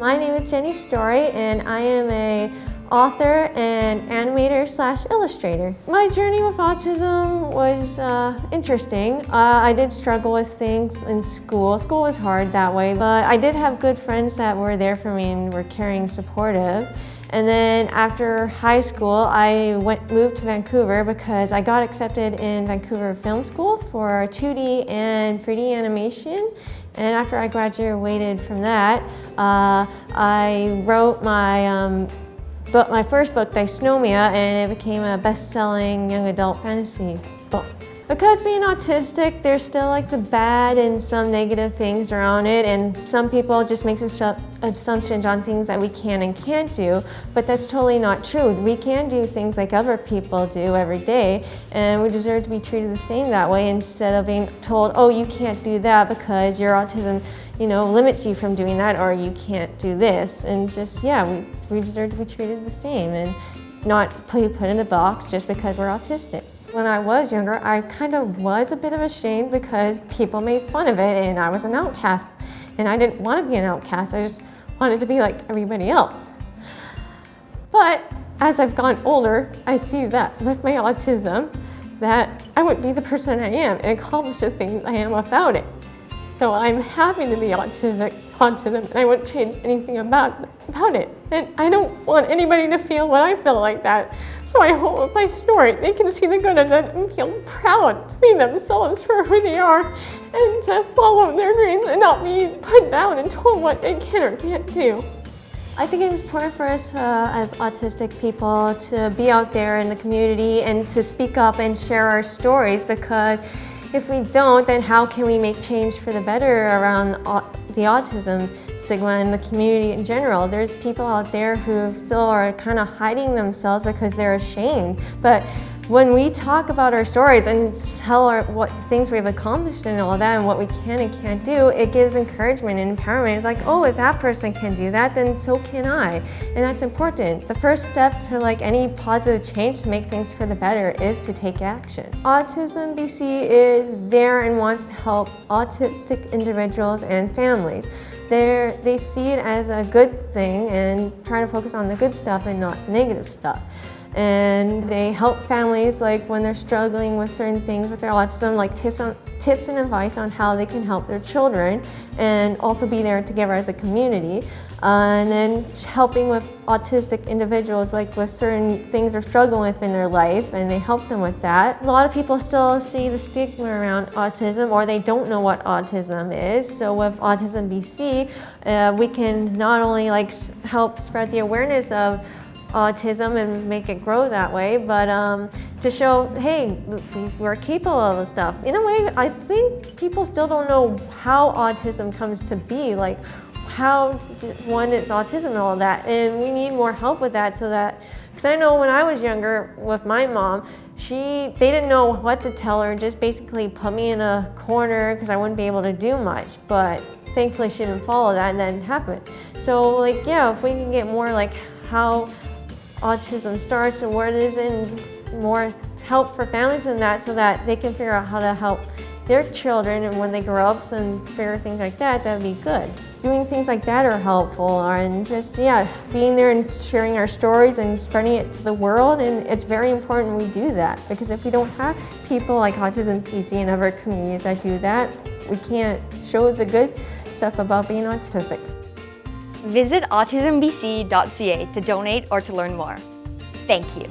My name is Jenny Story, and I am a author and animator / illustrator. My journey with autism was interesting. I did struggle with things in school. School was hard that way, but I did have good friends that were there for me and were caring, supportive. And then after high school, I moved to Vancouver because I got accepted in Vancouver Film School for 2D and 3D animation. And after I graduated from that, I wrote my first book, Dysnomia, and it became a best-selling young adult fantasy book. Because being autistic, there's still like the bad and some negative things around it, and some people just make assumptions on things that we can and can't do, but that's totally not true. We can do things like other people do every day, and we deserve to be treated the same that way instead of being told, oh, you can't do that because your autism, limits you from doing that, or you can't do this. And just, we deserve to be treated the same and not put in a box just because we're autistic. When I was younger, I kind of was a bit of ashamed because people made fun of it and I was an outcast. And I didn't want to be an outcast, I just wanted to be like everybody else. But as I've gotten older, I see that with my autism, that I wouldn't be the person I am and accomplish the things I am without it. So I'm happy to be autism, and I wouldn't change anything about it. And I don't want anybody to feel what I feel like that. So I hope with my story, they can see the good in it and feel proud to be themselves for who they are and to follow their dreams and not be put down and told what they can or can't do. I think it's important for us as autistic people to be out there in the community and to speak up and share our stories, because if we don't, then how can we make change for the better around the autism stigma in the community in general? There's people out there who still are kind of hiding themselves because they're ashamed. But when we talk about our stories and tell what things we've accomplished and all that and what we can and can't do, it gives encouragement and empowerment. It's like, oh, if that person can do that, then so can I. And that's important. The first step to any positive change to make things for the better is to take action. Autism BC is there and wants to help autistic individuals and families. They see it as a good thing and try to focus on the good stuff and not negative stuff. And they help families when they're struggling with certain things with their autism, tips and advice on how they can help their children, and also be there together as a community. And then helping with autistic individuals with certain things they're struggling with in their life, and they help them with that. A lot of people still see the stigma around autism, or they don't know what autism is. So with Autism BC, we can not only help spread the awareness of autism and make it grow that way, but to show, hey, we're capable of this stuff. In a way, I think people still don't know how autism comes to be, how one is autism and all that, and we need more help with that, because I know when I was younger with my mom, they didn't know what to tell her, just basically put me in a corner because I wouldn't be able to do much, but thankfully she didn't follow that and that didn't happen. So if we can get more how autism starts and where it is, and more help for families in that, so that they can figure out how to help their children, and when they grow up and figure things like that, that'd be good. Doing things like that are helpful, and just being there and sharing our stories and spreading it to the world. And it's very important we do that, because if we don't have people like Autism BC and other communities that do that, we can't show the good stuff about being autistic. Visit autismbc.ca to donate or to learn more. Thank you.